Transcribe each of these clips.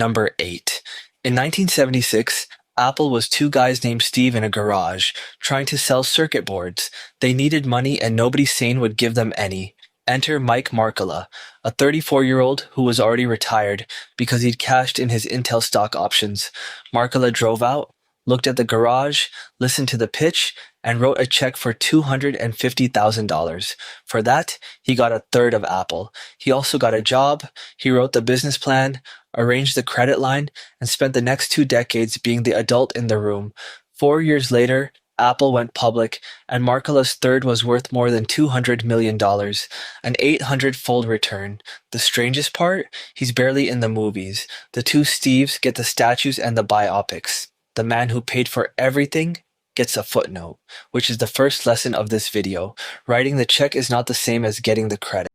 Number 8. In 1976, Apple was two guys named Steve in a garage trying to sell circuit boards. They needed money and nobody sane would give them any. Enter Mike Markkula, a 34-year-old who was already retired because he'd cashed in his Intel stock options. Markkula drove out, looked at the garage, listened to the pitch, and wrote a check for $250,000. For that, he got a third of Apple. He also got a job, he wrote the business plan, arranged the credit line, and spent the next 2 decades being the adult in the room. 4 years later, Apple went public, and Markkula's third was worth more than $200 million, an 800-fold return. The strangest part? He's barely in the movies. The two Steves get the statues and the biopics. The man who paid for everything gets a footnote, which is the first lesson of this video. Writing the check is not the same as getting the credit.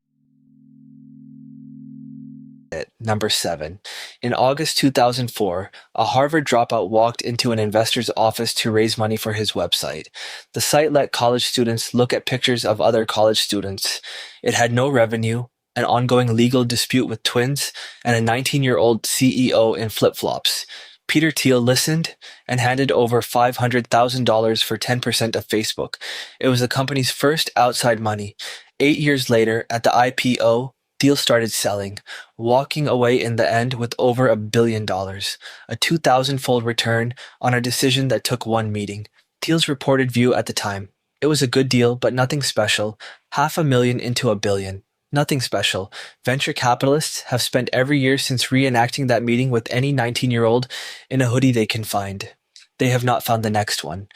Number 7. In August 2004, a Harvard dropout walked into an investor's office to raise money for his website. The site let college students look at pictures of other college students. It had no revenue, an ongoing legal dispute with twins, and a 19-year-old CEO in flip-flops. Peter Thiel listened and handed over $500,000 for 10% of Facebook. It was the company's first outside money. 8 years later, at the IPO, Thiel started selling, walking away in the end with over $1 billion, a 2,000-fold return on a decision that took one meeting. Thiel's reported view at the time: it was a good deal, but nothing special. $500,000 into $1 billion. Nothing special. Venture capitalists have spent every year since reenacting that meeting with any 19-year-old in a hoodie they can find. They have not found the next one.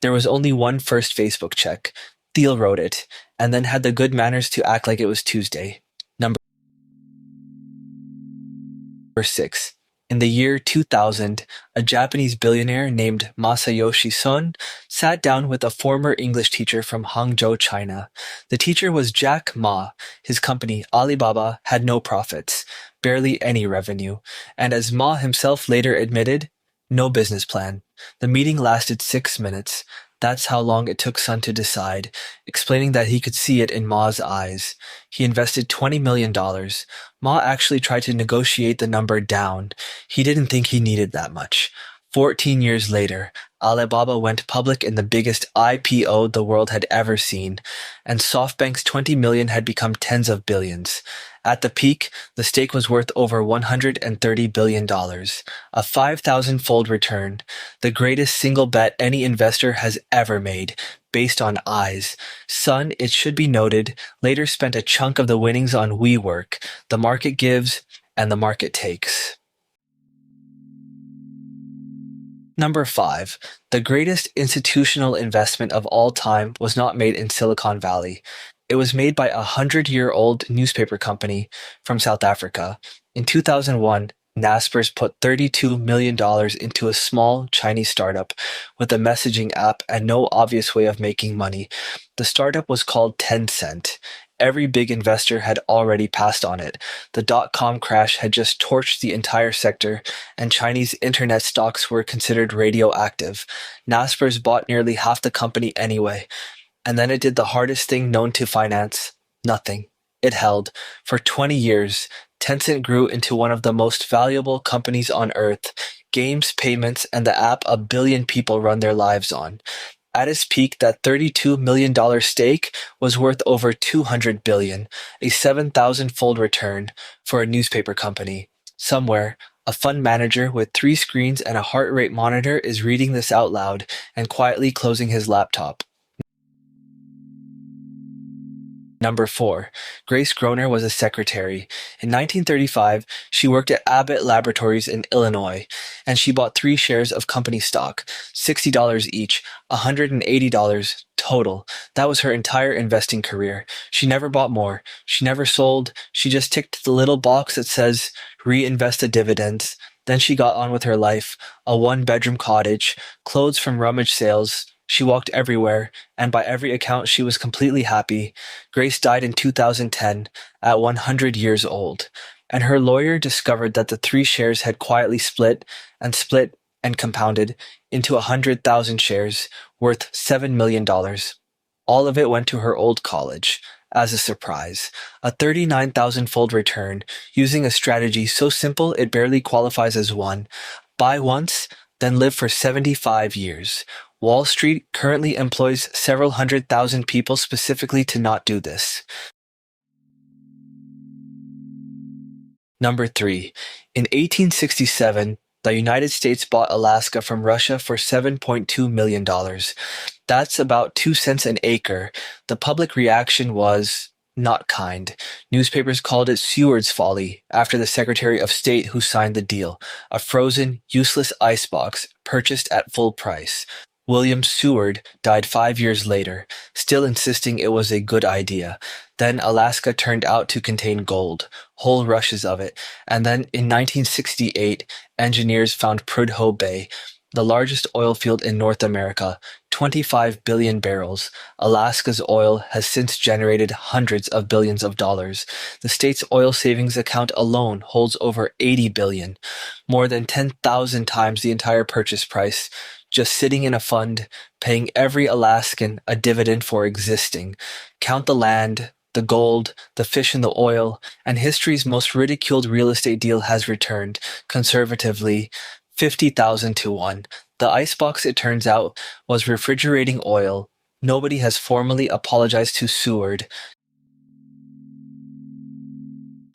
There was only one first Facebook check. Thiel wrote it, and then had the good manners to act like it was Tuesday. Number 6. In the year 2000, a Japanese billionaire named Masayoshi Son sat down with a former English teacher from Hangzhou, China. The teacher was Jack Ma. His company, Alibaba, had no profits, barely any revenue, and as Ma himself later admitted, no business plan. The meeting lasted 6 minutes. That's how long it took Sun to decide, explaining that he could see it in Ma's eyes. He invested $20 million. Ma actually tried to negotiate the number down. He didn't think he needed that much. 14 years later, Alibaba went public in the biggest IPO the world had ever seen, and SoftBank's $20 million had become tens of billions. At the peak, the stake was worth over $130 billion, a 5,000-fold return, the greatest single bet any investor has ever made, based on eyes. Sun, it should be noted, later spent a chunk of the winnings on WeWork. The market gives, and the market takes. Number 5. The greatest institutional investment of all time was not made in Silicon Valley. It was made by a 100-year-old newspaper company from South Africa. In 2001, Naspers put $32 million into a small Chinese startup with a messaging app and no obvious way of making money. The startup was called Tencent. Every big investor had already passed on it. The dot-com crash had just torched the entire sector, and Chinese internet stocks were considered radioactive. Naspers bought nearly half the company anyway. And then it did the hardest thing known to finance: nothing. It held. For 20 years, Tencent grew into one of the most valuable companies on earth. Games, payments, and the app 1 billion people run their lives on. At its peak, that $32 million stake was worth over $200 billion, a 7,000-fold return for a newspaper company. Somewhere, a fund manager with 3 screens and a heart rate monitor is reading this out loud and quietly closing his laptop. Number 4. Grace Groner was a secretary. In 1935, she worked at Abbott Laboratories in Illinois, and she bought 3 shares of company stock, $60 each, $180 total. That was her entire investing career. She never bought more. She never sold. She just ticked the little box that says, reinvest the dividends. Then she got on with her life, a 1-bedroom cottage, clothes from rummage sales. She walked everywhere, and by every account, she was completely happy. Grace died in 2010 at 100 years old, and her lawyer discovered that the 3 shares had quietly split and compounded into 100,000 shares worth $7 million. All of it went to her old college. as a surprise. A 39,000-fold return, using a strategy so simple it barely qualifies as one. Buy once, then live for 75 years. Wall Street currently employs several 100,000 people specifically to not do this. Number 3. In 1867, the United States bought Alaska from Russia for $7.2 million. That's about 2 cents an acre. The public reaction was not kind. Newspapers called it Seward's folly after the Secretary of State who signed the deal, a frozen, useless icebox purchased at full price. William Seward died 5 years later, still insisting it was a good idea. Then Alaska turned out to contain gold, whole rushes of it, and then in 1968, engineers found Prudhoe Bay, the largest oil field in North America, 25 billion barrels. Alaska's oil has since generated hundreds of billions of dollars. The state's oil savings account alone holds over 80 billion, more than 10,000 times the entire purchase price, just sitting in a fund, paying every Alaskan a dividend for existing. Count the land, the gold, the fish and the oil, and history's most ridiculed real estate deal has returned, conservatively, 50,000 to 1. The icebox, it turns out, was refrigerating oil. Nobody has formally apologized to Seward.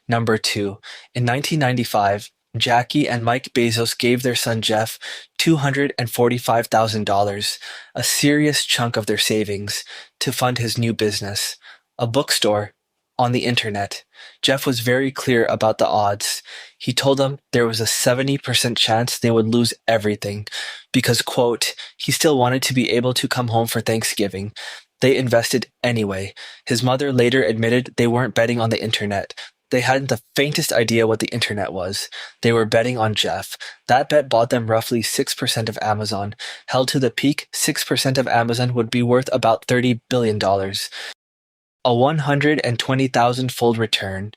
Number 2. In 1995, Jackie and Mike Bezos gave their son Jeff $245,000, a serious chunk of their savings, to fund his new business, a bookstore on the internet. Jeff was very clear about the odds. He told them there was a 70% chance they would lose everything because, quote, he still wanted to be able to come home for Thanksgiving. They invested anyway. His mother later admitted they weren't betting on the internet. They hadn't the faintest idea what the internet was. They were betting on Jeff. That bet bought them roughly 6% of Amazon. Held to the peak, 6% of Amazon would be worth about $30 billion. A 120,000-fold return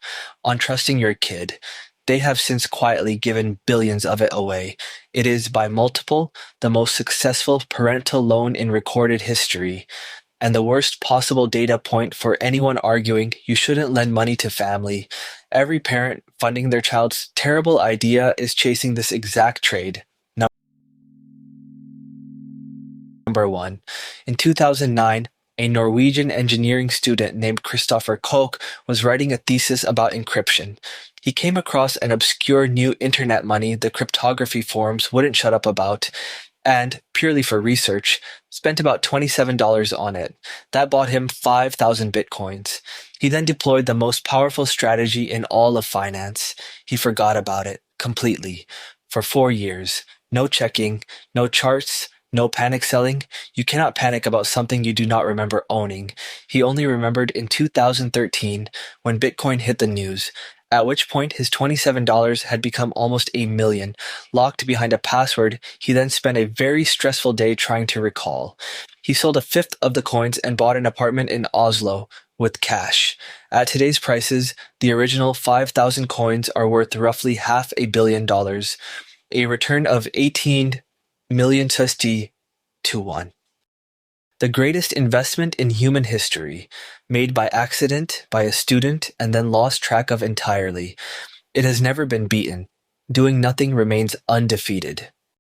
on trusting your kid. They have since quietly given billions of it away. It is, by multiple, the most successful parental loan in recorded history, and the worst possible data point for anyone arguing you shouldn't lend money to family. Every parent funding their child's terrible idea is chasing this exact trade. Number 1. In 2009, a Norwegian engineering student named Christopher Koch was writing a thesis about encryption. He came across an obscure new internet money the cryptography forums wouldn't shut up about, and, purely for research, spent about $27 on it. That bought him 5,000 bitcoins. He then deployed the most powerful strategy in all of finance. He forgot about it, completely. For 4 years. No checking, no charts, no panic selling. You cannot panic about something you do not remember owning. He only remembered in 2013 when Bitcoin hit the news, at which point his $27 had become almost $1 million. Locked behind a password, he then spent a very stressful day trying to recall. He sold a fifth of the coins and bought an apartment in Oslo with cash. At today's prices, the original 5,000 coins are worth roughly $500 million, a return of 18 million USD to 1. The greatest investment in human history, made by accident by a student and then lost track of entirely. It has never been beaten. Doing nothing remains undefeated.